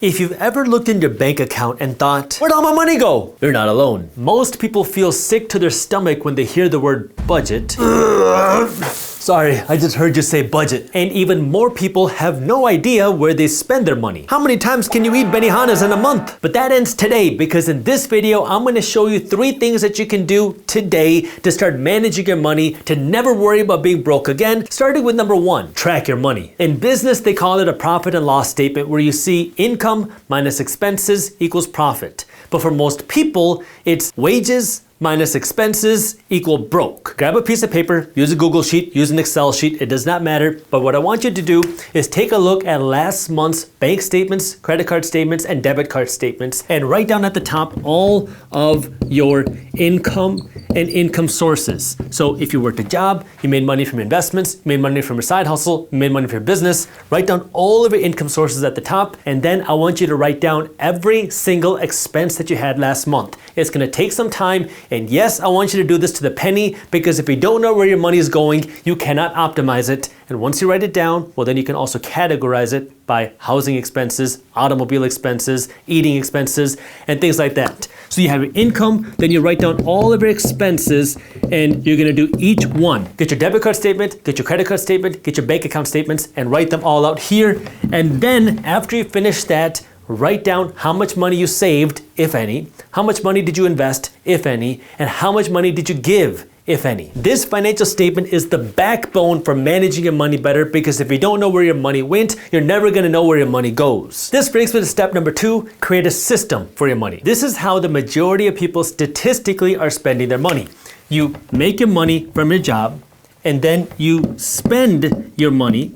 If you've ever looked in your bank account and thought, where'd all my money go? You're not alone. Most people feel sick to their stomach when they hear the word budget. Sorry, I just heard you say budget. And even more people have no idea where they spend their money. How many times can you eat Benihanas in a month? But that ends today, because in this video, I'm gonna show you 3 things that you can do today to start managing your money, to never worry about being broke again. Starting with number 1, track your money. In business, they call it a profit and loss statement, where you see income minus expenses equals profit. But for most people, it's wages minus expenses equal broke. Grab a piece of paper, use a Google sheet, use an Excel sheet, it does not matter. But what I want you to do is take a look at last month's bank statements, credit card statements, and debit card statements, and write down at the top all of your income and income sources. So if you worked a job, you made money from investments, you made money from your side hustle, you made money from your business, write down all of your income sources at the top, and then I want you to write down every single expense that you had last month. It's gonna take some time. And yes, I want you to do this to the penny, because if you don't know where your money is going, you cannot optimize it. And once you write it down, well, then you can also categorize it by housing expenses, automobile expenses, eating expenses, and things like that. So you have your income, then you write down all of your expenses, and you're gonna do each one. Get your debit card statement, get your credit card statement, get your bank account statements, and write them all out here. And then after you finish that, write down how much money you saved, if any, how much money did you invest, if any, and how much money did you give, if any. This financial statement is the backbone for managing your money better, because if you don't know where your money went, you're never gonna know where your money goes. This brings me to step number 2, create a system for your money. This is how the majority of people statistically are spending their money. You make your money from your job, and then you spend your money,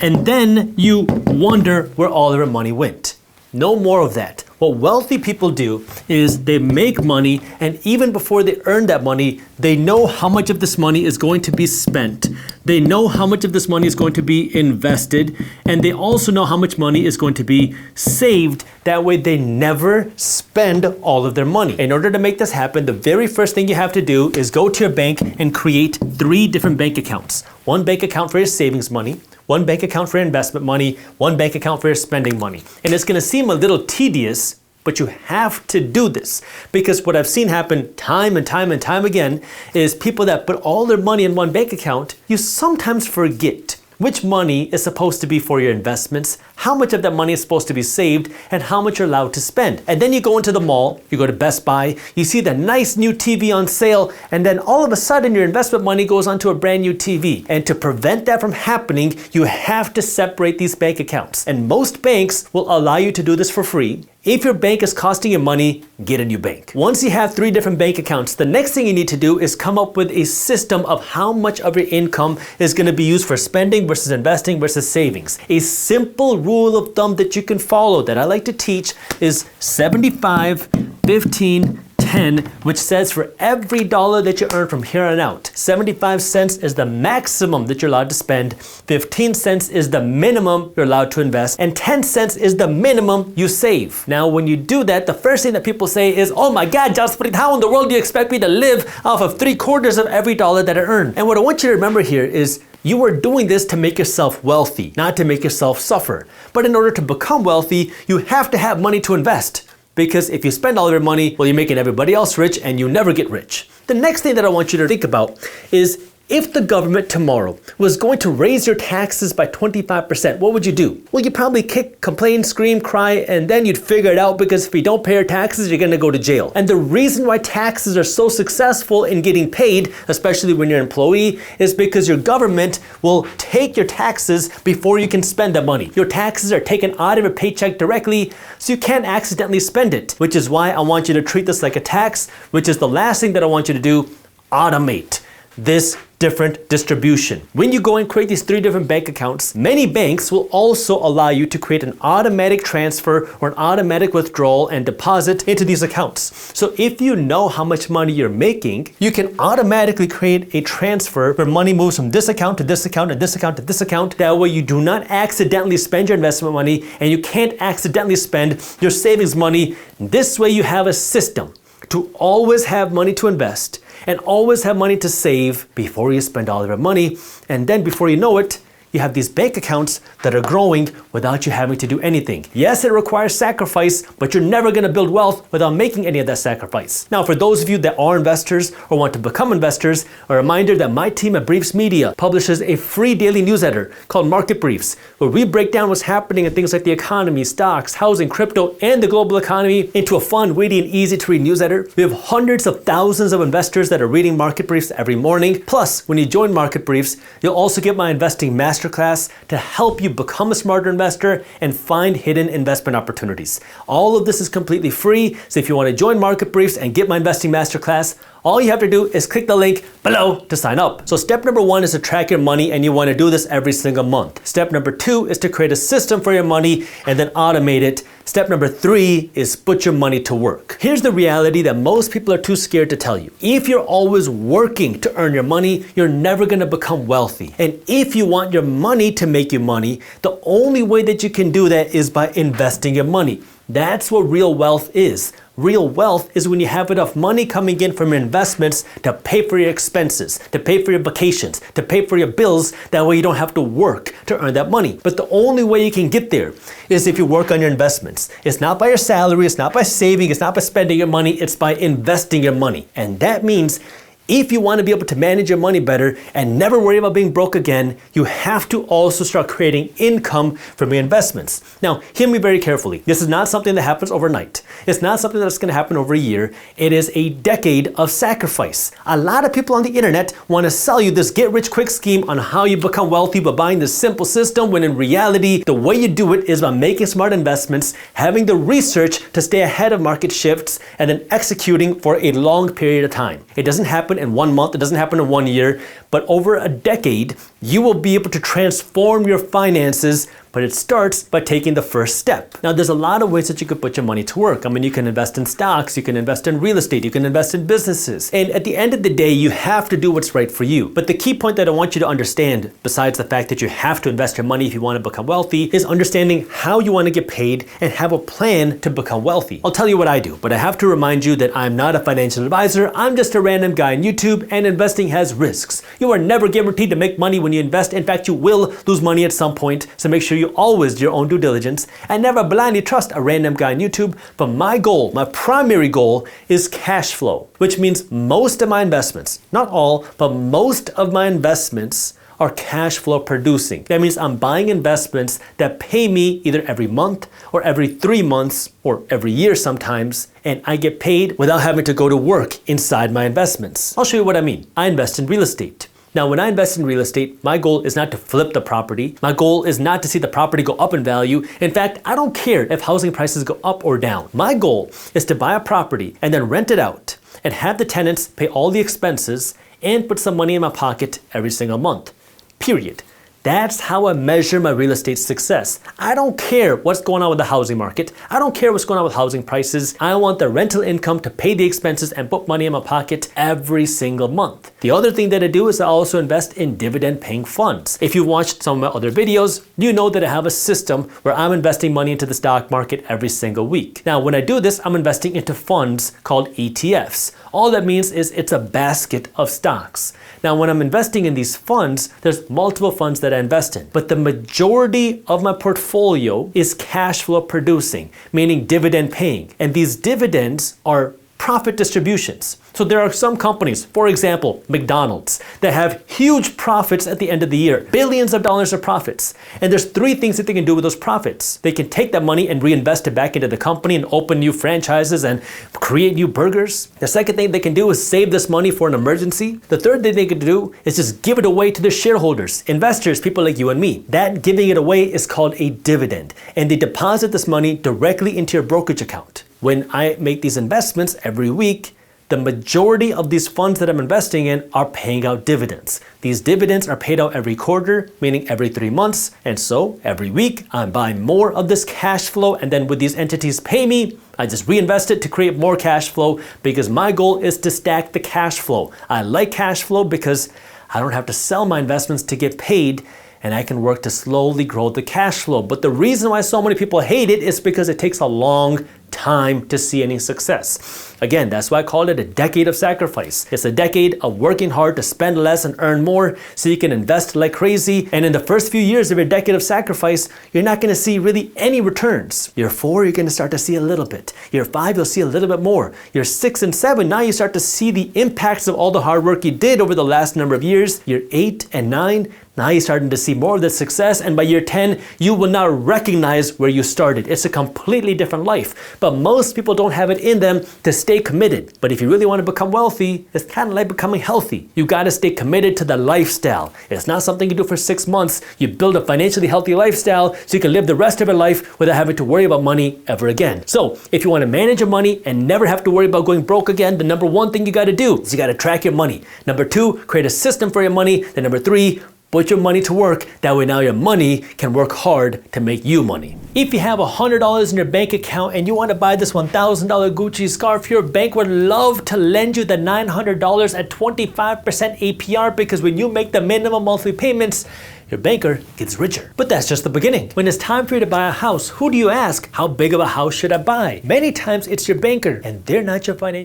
and then you wonder where all of your money went. No more of that. What wealthy people do is they make money, and even before they earn that money, they know how much of this money is going to be spent. They know how much of this money is going to be invested, and they also know how much money is going to be saved. That way they never spend all of their money. In order to make this happen, the very first thing you have to do is go to your bank and create 3 different bank accounts. One bank account for your savings money, one bank account for your investment money, one bank account for your spending money. And it's gonna seem a little tedious, but you have to do this, because what I've seen happen time and time and time again is people that put all their money in one bank account, you sometimes forget which money is supposed to be for your investments, how much of that money is supposed to be saved, and how much you're allowed to spend. And then you go into the mall, you go to Best Buy, you see the nice new TV on sale, and then all of a sudden your investment money goes onto a brand new TV. And to prevent that from happening, you have to separate these bank accounts. And most banks will allow you to do this for free. If your bank is costing you money, get a new bank. Once you have 3 different bank accounts, the next thing you need to do is come up with a system of how much of your income is going to be used for spending versus investing versus savings. A simple rule of thumb that you can follow that I like to teach is 75, 15, 10, which says for every dollar that you earn from here on out, 75 cents is the maximum that you're allowed to spend, 15 cents is the minimum you're allowed to invest, and 10 cents is the minimum you save. Now, when you do that, the first thing that people say is, oh my God, Jaspreet, how in the world do you expect me to live off of 3/4 of every dollar that I earn? And what I want you to remember here is you are doing this to make yourself wealthy, not to make yourself suffer. But in order to become wealthy, you have to have money to invest. Because if you spend all of your money, well, you're making everybody else rich, and you never get rich. The next thing that I want you to think about is, if the government tomorrow was going to raise your taxes by 25%, what would you do? Well, you'd probably kick, complain, scream, cry, and then you'd figure it out, because if you don't pay your taxes, you're gonna go to jail. And the reason why taxes are so successful in getting paid, especially when you're an employee, is because your government will take your taxes before you can spend the money. Your taxes are taken out of your paycheck directly, so you can't accidentally spend it, which is why I want you to treat this like a tax, which is the last thing that I want you to do: automate this different distribution. When you go and create these 3 different bank accounts, many banks will also allow you to create an automatic transfer or an automatic withdrawal and deposit into these accounts. So if you know how much money you're making, you can automatically create a transfer where money moves from this account to this account to this account to this account. That way you do not accidentally spend your investment money, and you can't accidentally spend your savings money. This way you have a system to always have money to invest and always have money to save before you spend all of your money. And then before you know it, you have these bank accounts that are growing without you having to do anything. Yes, it requires sacrifice, but you're never going to build wealth without making any of that sacrifice. Now, for those of you that are investors or want to become investors, a reminder that my team at Briefs Media publishes a free daily newsletter called Market Briefs, where we break down what's happening in things like the economy, stocks, housing, crypto, and the global economy into a fun, witty, and easy to read newsletter. We have hundreds of thousands of investors that are reading Market Briefs every morning. Plus, when you join Market Briefs, you'll also get my investing masterclass to help you become a smarter investor and find hidden investment opportunities. All of this is completely free, so if you want to join Market Briefs and get my investing masterclass, all you have to do is click the link below to sign up. So step number 1 is to track your money, and you want to do this every single month. Step number 2 is to create a system for your money and then automate it. Step number 3 is put your money to work. Here's the reality that most people are too scared to tell you. If you're always working to earn your money, you're never going to become wealthy. And if you want your money to make you money, the only way that you can do that is by investing your money. That's what real wealth is. Real wealth is when you have enough money coming in from your investments to pay for your expenses, to pay for your vacations, to pay for your bills. That way you don't have to work to earn that money. But the only way you can get there is if you work on your investments. It's not by your salary, it's not by saving, it's not by spending your money, it's by investing your money. And that means if you want to be able to manage your money better and never worry about being broke again, you have to also start creating income from your investments. Now, hear me very carefully. This is not something that happens overnight. It's not something that's going to happen over a year. It is a decade of sacrifice. A lot of people on the internet want to sell you this get-rich-quick scheme on how you become wealthy by buying this simple system, when in reality, the way you do it is by making smart investments, having the research to stay ahead of market shifts, and then executing for a long period of time. It doesn't happen in 1 month, it doesn't happen in 1 year, but over a decade, you will be able to transform your finances, but it starts by taking the first step. Now, there's a lot of ways that you could put your money to work. I mean, you can invest in stocks, you can invest in real estate, you can invest in businesses. And at the end of the day, you have to do what's right for you. But the key point that I want you to understand, besides the fact that you have to invest your money if you want to become wealthy, is understanding how you want to get paid and have a plan to become wealthy. I'll tell you what I do, but I have to remind you that I'm not a financial advisor. I'm just a random guy on YouTube, and investing has risks. You are never guaranteed to make money when you invest. In fact, you will lose money at some point, so make sure you always do your own due diligence and never blindly trust a random guy on YouTube. But my goal, my primary goal, is cash flow, which means most of my investments, not all, but most of my investments are cash flow producing. That means I'm buying investments that pay me either every month or every 3 months or every year sometimes, and I get paid without having to go to work inside my investments. I'll show you what I mean. I invest in real estate. Now, when I invest in real estate, my goal is not to flip the property. My goal is not to see the property go up in value. In fact, I don't care if housing prices go up or down. My goal is to buy a property and then rent it out and have the tenants pay all the expenses and put some money in my pocket every single month. Period. That's how I measure my real estate success. I don't care what's going on with the housing market. I don't care what's going on with housing prices. I want the rental income to pay the expenses and put money in my pocket every single month. The other thing that I do is I also invest in dividend-paying funds. If you've watched some of my other videos, you know that I have a system where I'm investing money into the stock market every single week. Now, when I do this, I'm investing into funds called ETFs. All that means is it's a basket of stocks. Now, when I'm investing in these funds, there's multiple funds that I invest in, but the majority of my portfolio is cash flow producing, meaning dividend paying. And these dividends are profit distributions. So there are some companies, for example, McDonald's, that have huge profits at the end of the year, billions of dollars of profits. And there's 3 things that they can do with those profits. They can take that money and reinvest it back into the company and open new franchises and create new burgers. The second thing they can do is save this money for an emergency. The third thing they can do is just give it away to their shareholders, investors, people like you and me. That giving it away is called a dividend. And they deposit this money directly into your brokerage account. When I make these investments every week, the majority of these funds that I'm investing in are paying out dividends. These dividends are paid out every quarter, meaning every 3 months. And so every week I'm buying more of this cash flow, and then when these entities pay me, I just reinvest it to create more cash flow, because my goal is to stack the cash flow. I like cash flow because I don't have to sell my investments to get paid, and I can work to slowly grow the cash flow. But the reason why so many people hate it is because it takes a long time to see any success. Again, that's why I call it a decade of sacrifice. It's a decade of working hard to spend less and earn more so you can invest like crazy. And in the first few years of your decade of sacrifice, you're not going to see really any returns. Year 4, you're going to start to see a little bit. Year 5, you'll see a little bit more. Year 6 and 7, now you start to see the impacts of all the hard work you did over the last number of years. Year 8 and 9, now you're starting to see more of the success, and by year 10, you will now recognize where you started. It's a completely different life, but most people don't have it in them to stay committed. But if you really want to become wealthy, it's kind of like becoming healthy. You got to stay committed to the lifestyle. It's not something you do for 6 months. You build a financially healthy lifestyle so you can live the rest of your life without having to worry about money ever again. So if you want to manage your money and never have to worry about going broke again, the number 1 thing you got to do is you got to track your money. Number 2, create a system for your money. Then number 3, put your money to work. That way now your money can work hard to make you money. If you have $100 in your bank account and you want to buy this $1,000 Gucci scarf, your bank would love to lend you the $900 at 25% APR, because when you make the minimum monthly payments, your banker gets richer. But that's just the beginning. When it's time for you to buy a house, who do you ask? How big of a house should I buy? Many times it's your banker, and they're not your financial